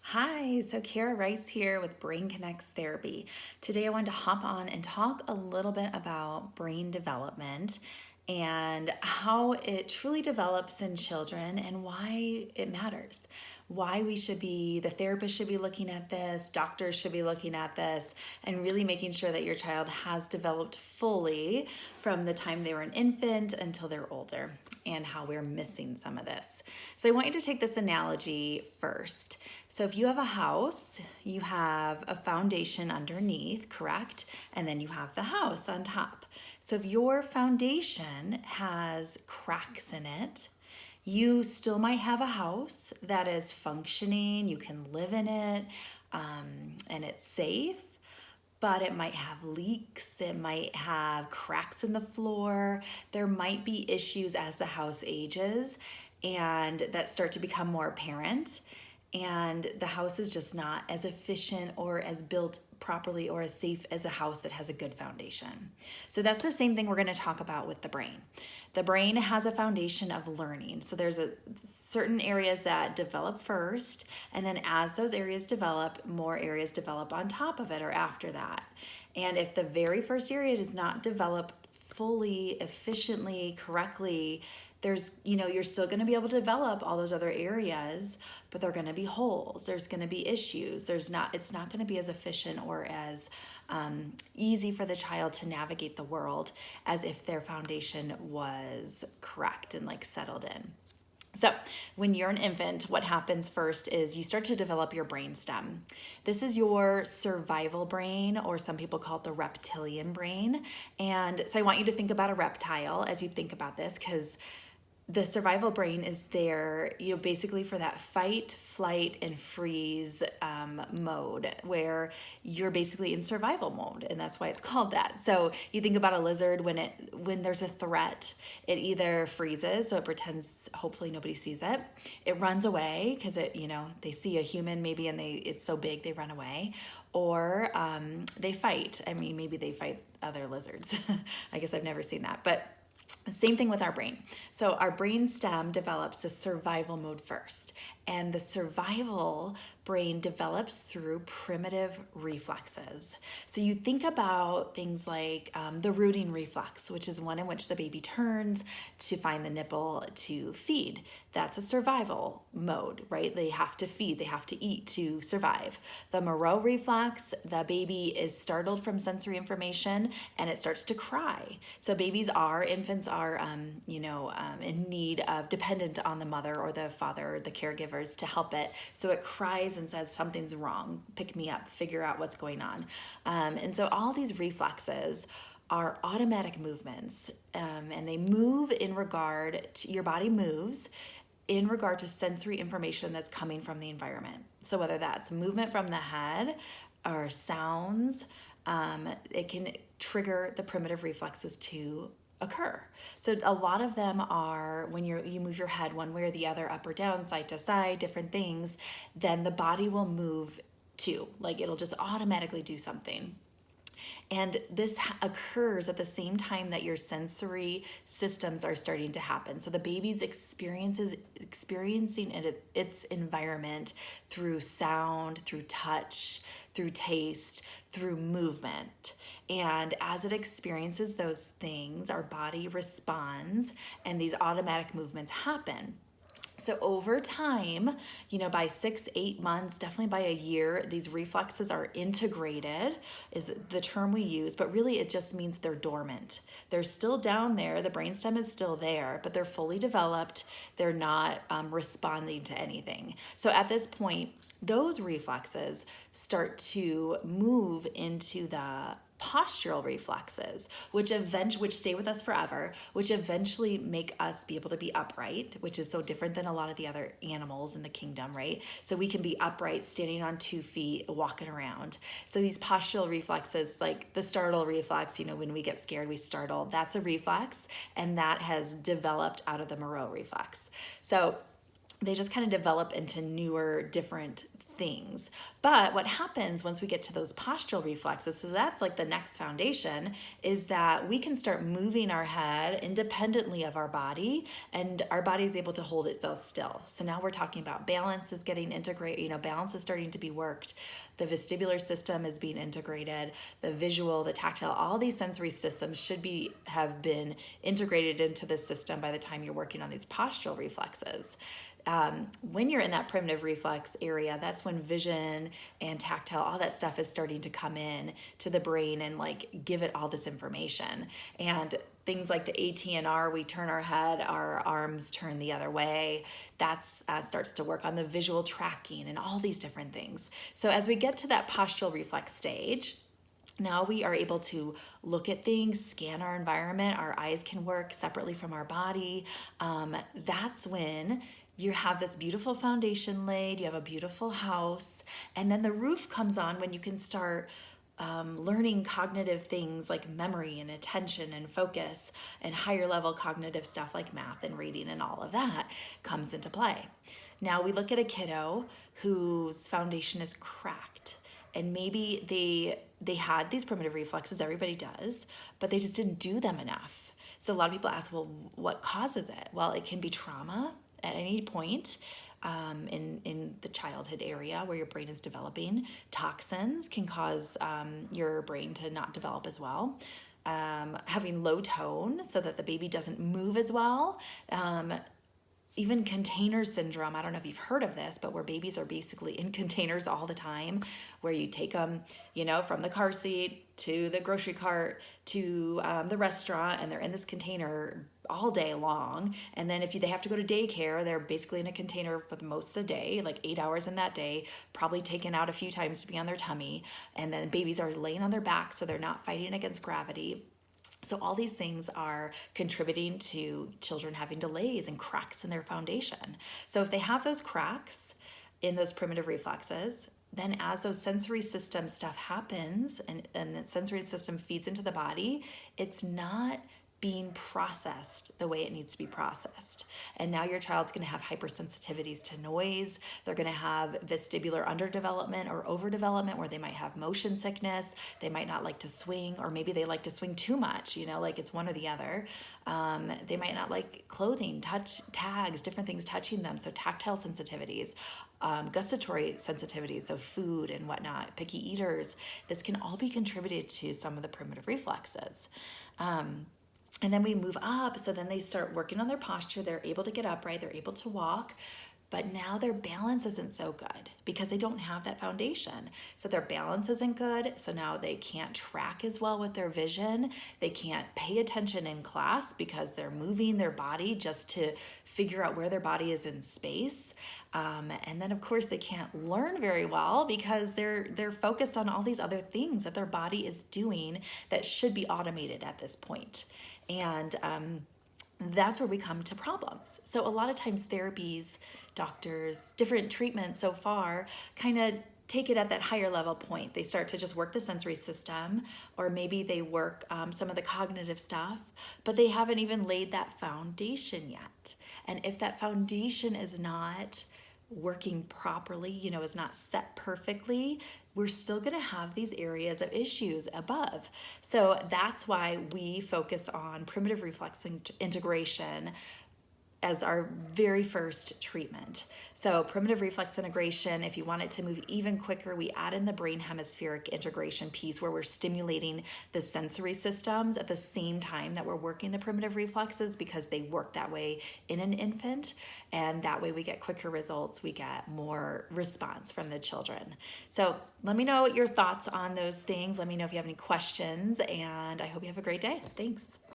Hi, so Kara Rice here with Brain Connects Therapy. Today I wanted to hop on and talk a little bit about brain development and how it truly develops in children and why it matters. Why the therapist should be looking at this, doctors should be looking at this, and really making sure that your child has developed fully from the time they were an infant until they're older, and how we're missing some of this. So I want you to take this analogy first. So if you have a house, you have a foundation underneath, correct? And then you have the house on top. So if your foundation has cracks in it, you still might have a house that is functioning, you can live in it, and it's safe, but it might have leaks, it might have cracks in the floor, there might be issues as the house ages and that start to become more apparent, and the house is just not as efficient or as built properly or as safe as a house that has a good foundation. So that's the same thing we're going to talk about with the brain. The brain has a foundation of learning. So there's certain areas that develop first, and then as those areas develop, more areas develop on top of it or after that. And if the very first area does not develop fully, efficiently, correctly, you're still going to be able to develop all those other areas, but they're going to be holes. There's going to be issues. It's not going to be as efficient or as easy for the child to navigate the world as if their foundation was correct and settled in. So when you're an infant, what happens first is you start to develop your brainstem. This is your survival brain, or some people call it the reptilian brain. And so I want you to think about a reptile as you think about this, because the survival brain is there, basically for that fight, flight, and freeze mode, where you're basically in survival mode, and that's why it's called that. So you think about a lizard, when there's a threat, it either freezes, so it pretends hopefully nobody sees it. It runs away because they see a human maybe, and it's so big they run away, or they fight. I mean, maybe they fight other lizards. I guess I've never seen that, but same thing with our brain. So our brain stem develops the survival mode first, and the survival brain develops through primitive reflexes. So you think about things like the rooting reflex, which is one in which the baby turns to find the nipple to feed. That's a survival mode, right? They have to feed, they have to eat to survive. The Moreau reflex, the baby is startled from sensory information and it starts to cry. So infants are, in need of, dependent on the mother or the father or the caregivers to help it. So it cries and says, something's wrong, pick me up, figure out what's going on. And so all these reflexes are automatic movements, and they move in regard to, your body moves in regard to sensory information that's coming from the environment. So whether that's movement from the head or sounds, it can trigger the primitive reflexes to occur. So a lot of them are when you move your head one way or the other, up or down, side to side, different things, then the body will move too. It'll just automatically do something. And this occurs at the same time that your sensory systems are starting to happen. So the baby's experiencing its environment through sound, through touch, through taste, through movement. And as it experiences those things, our body responds and these automatic movements happen. So over time, by 6-8 months, definitely by a year, these reflexes are integrated, is the term we use, but really it just means they're dormant. They're still down there, the brainstem is still there, but they're fully developed. They're not responding to anything. So at this point, those reflexes start to move into the postural reflexes, which stay with us forever, which eventually make us be able to be upright, which is so different than a lot of the other animals in the kingdom, right? So we can be upright, standing on 2 feet, walking around. So these postural reflexes, like the startle reflex, when we get scared, we startle, that's a reflex, and that has developed out of the Moreau reflex. So they just kind of develop into newer, different things. But what happens once we get to those postural reflexes, so that's like the next foundation, is that we can start moving our head independently of our body, and our body is able to hold itself still. So now we're talking about balance is getting integrated, balance is starting to be worked. The vestibular system is being integrated, the visual, the tactile, all these sensory systems have been integrated into the system by the time you're working on these postural reflexes. When you're in that primitive reflex area, that's when vision and tactile, all that stuff is starting to come in to the brain and like give it all this information. And things like the ATNR, we turn our head, our arms turn the other way. That's starts to work on the visual tracking and all these different things. So as we get to that postural reflex stage, now we are able to look at things, scan our environment. Our eyes can work separately from our body. That's when you have this beautiful foundation laid, you have a beautiful house, and then the roof comes on when you can start learning cognitive things like memory and attention and focus, and higher level cognitive stuff like math and reading and all of that comes into play. Now we look at a kiddo whose foundation is cracked, and maybe they had these primitive reflexes, everybody does, but they just didn't do them enough. So a lot of people ask, well, what causes it? Well, it can be trauma at any point in the childhood area where your brain is developing. Toxins can cause your brain to not develop as well. Having low tone so that the baby doesn't move as well. Even container syndrome, I don't know if you've heard of this, but where babies are basically in containers all the time, where you take them, from the car seat to the grocery cart to the restaurant, and they're in this container all day long. And then if they have to go to daycare, they're basically in a container for most of the day, like 8 hours in that day, probably taken out a few times to be on their tummy. And then babies are laying on their back, so they're not fighting against gravity. So all these things are contributing to children having delays and cracks in their foundation. So if they have those cracks in those primitive reflexes, then as those sensory system stuff happens and the sensory system feeds into the body, it's not being processed the way it needs to be processed. And now your child's going to have hypersensitivities to noise. They're going to have vestibular underdevelopment or overdevelopment, where they might have motion sickness. They might not like to swing, or maybe they like to swing too much, like it's one or the other. They might not like clothing, touch, tags, different things touching them. So tactile sensitivities, gustatory sensitivities, so food and whatnot, picky eaters. This can all be contributed to some of the primitive reflexes. And then we move up, so then they start working on their posture. They're able to get upright, they're able to walk, but now their balance isn't so good because they don't have that foundation. So their balance isn't good, so now they can't track as well with their vision. They can't pay attention in class because they're moving their body just to figure out where their body is in space. And then of course they can't learn very well because they're focused on all these other things that their body is doing that should be automated at this point. And that's where we come to problems. So a lot of times therapies, doctors, different treatments so far kind of take it at that higher level point. They start to just work the sensory system, or maybe they work some of the cognitive stuff, but they haven't even laid that foundation yet. And if that foundation is not working properly, is not set perfectly, we're still going to have these areas of issues above. So that's why we focus on primitive reflex integration as our very first treatment. So primitive reflex integration, if you want it to move even quicker, we add in the brain hemispheric integration piece where we're stimulating the sensory systems at the same time that we're working the primitive reflexes, because they work that way in an infant. And that way we get quicker results, we get more response from the children. So let me know what your thoughts on those things. Let me know if you have any questions, and I hope you have a great day. Thanks.